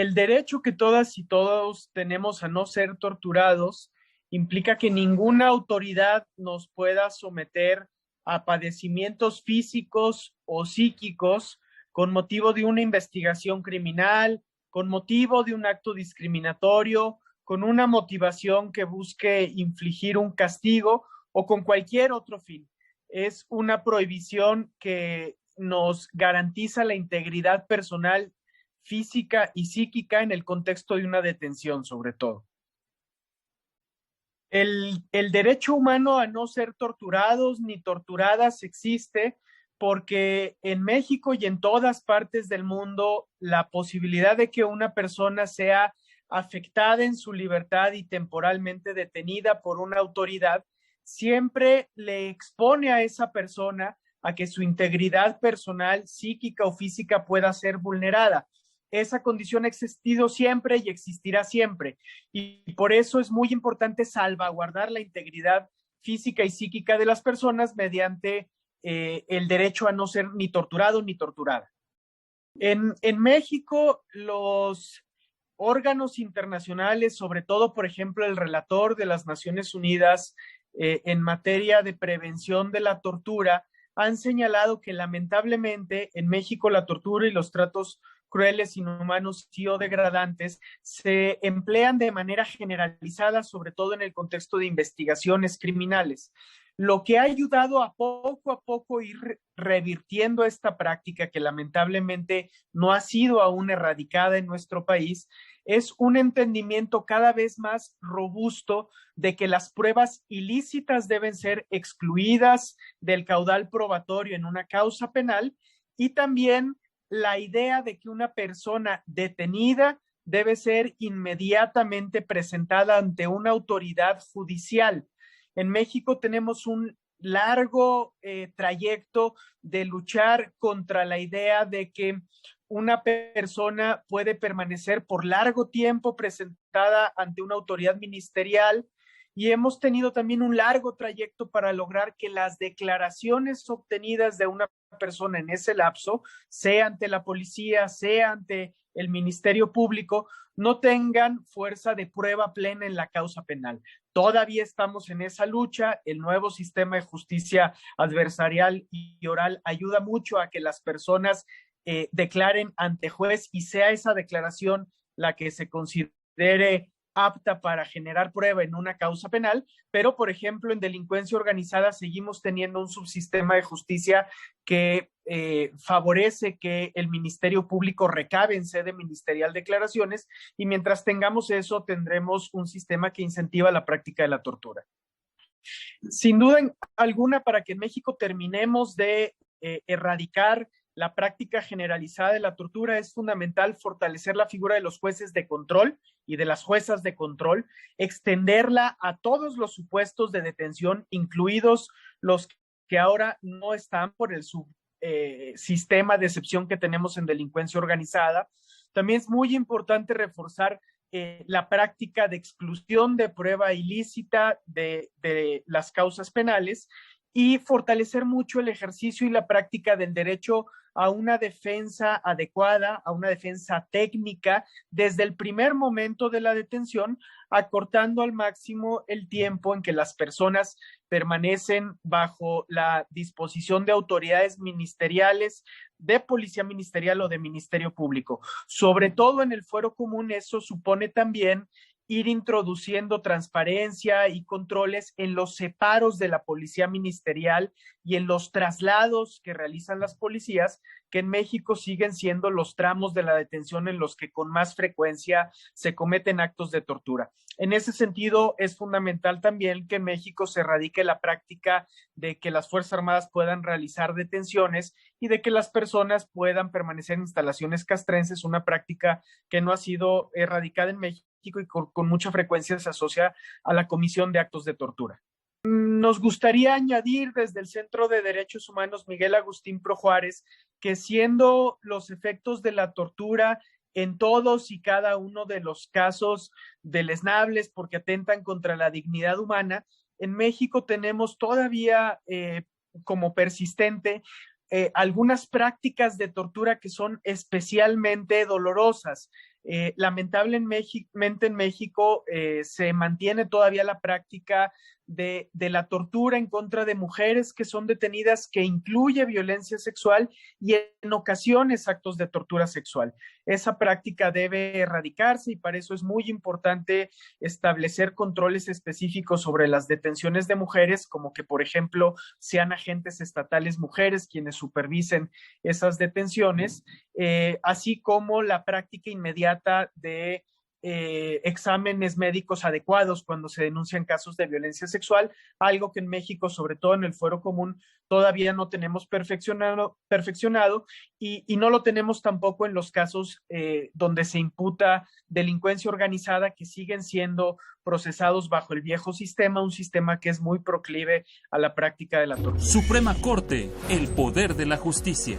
El derecho que todas y todos tenemos a no ser torturados implica que ninguna autoridad nos pueda someter a padecimientos físicos o psíquicos con motivo de una investigación criminal, con motivo de un acto discriminatorio, con una motivación que busque infligir un castigo o con cualquier otro fin. Es una prohibición que nos garantiza la integridad personal, física y psíquica en el contexto de una detención, sobre todo. El derecho humano a no ser torturados ni torturadas existe porque en México y en todas partes del mundo la posibilidad de que una persona sea afectada en su libertad y temporalmente detenida por una autoridad siempre le expone a esa persona a que su integridad personal, psíquica o física pueda ser vulnerada. Esa condición ha existido siempre y existirá siempre. Y por eso es muy importante salvaguardar la integridad física y psíquica de las personas mediante el derecho a no ser ni torturado ni torturada. En México, los órganos internacionales, sobre todo, por ejemplo, el relator de las Naciones Unidas en materia de prevención de la tortura, han señalado que lamentablemente en México la tortura y los tratos crueles, inhumanos y o degradantes se emplean de manera generalizada, sobre todo en el contexto de investigaciones criminales, lo que ha ayudado a poco ir revirtiendo esta práctica que lamentablemente no ha sido aún erradicada en nuestro país, es un entendimiento cada vez más robusto de que las pruebas ilícitas deben ser excluidas del caudal probatorio en una causa penal y también la idea de que una persona detenida debe ser inmediatamente presentada ante una autoridad judicial. En México tenemos un largo trayecto de luchar contra la idea de que una persona puede permanecer por largo tiempo presentada ante una autoridad ministerial y hemos tenido también un largo trayecto para lograr que las declaraciones obtenidas de una persona en ese lapso, sea ante la policía, sea ante el Ministerio Público, no tengan fuerza de prueba plena en la causa penal. Todavía estamos en esa lucha. El nuevo sistema de justicia adversarial y oral ayuda mucho a que las personas declaren ante juez y sea esa declaración la que se considere apta para generar prueba en una causa penal, pero por ejemplo en delincuencia organizada seguimos teniendo un subsistema de justicia que favorece que el Ministerio Público recabe en sede ministerial declaraciones y mientras tengamos eso tendremos un sistema que incentiva la práctica de la tortura. Sin duda alguna, para que en México terminemos de erradicar la práctica generalizada de la tortura, es fundamental fortalecer la figura de los jueces de control y de las juezas de control, extenderla a todos los supuestos de detención, incluidos los que ahora no están por el sistema de excepción que tenemos en delincuencia organizada. También es muy importante reforzar la práctica de exclusión de prueba ilícita de las causas penales y fortalecer mucho el ejercicio y la práctica del derecho a una defensa adecuada, a una defensa técnica desde el primer momento de la detención, acortando al máximo el tiempo en que las personas permanecen bajo la disposición de autoridades ministeriales, de policía ministerial o de ministerio público. Sobre todo en el fuero común, eso supone también ir introduciendo transparencia y controles en los separos de la policía ministerial y en los traslados que realizan las policías, que en México siguen siendo los tramos de la detención en los que con más frecuencia se cometen actos de tortura. En ese sentido, es fundamental también que en México se erradique la práctica de que las Fuerzas Armadas puedan realizar detenciones y de que las personas puedan permanecer en instalaciones castrenses, una práctica que no ha sido erradicada en México y con mucha frecuencia se asocia a la comisión de actos de tortura. Nos gustaría añadir desde el Centro de Derechos Humanos Miguel Agustín Pro Juárez que siendo los efectos de la tortura en todos y cada uno de los casos deleznables porque atentan contra la dignidad humana, en México tenemos todavía como persistente algunas prácticas de tortura que son especialmente dolorosas. Lamentablemente en México se mantiene todavía la práctica de la tortura en contra de mujeres que son detenidas, que incluye violencia sexual y en ocasiones actos de tortura sexual. Esa práctica debe erradicarse y para eso es muy importante establecer controles específicos sobre las detenciones de mujeres, como que, por ejemplo, sean agentes estatales mujeres quienes supervisen esas detenciones, así como la práctica inmediata de exámenes médicos adecuados cuando se denuncian casos de violencia sexual, algo que en México, sobre todo en el fuero común, todavía no tenemos perfeccionado y no lo tenemos tampoco en los casos donde se imputa delincuencia organizada, que siguen siendo procesados bajo el viejo sistema, un sistema que es muy proclive a la práctica de la tortura. Suprema Corte, el poder de la justicia.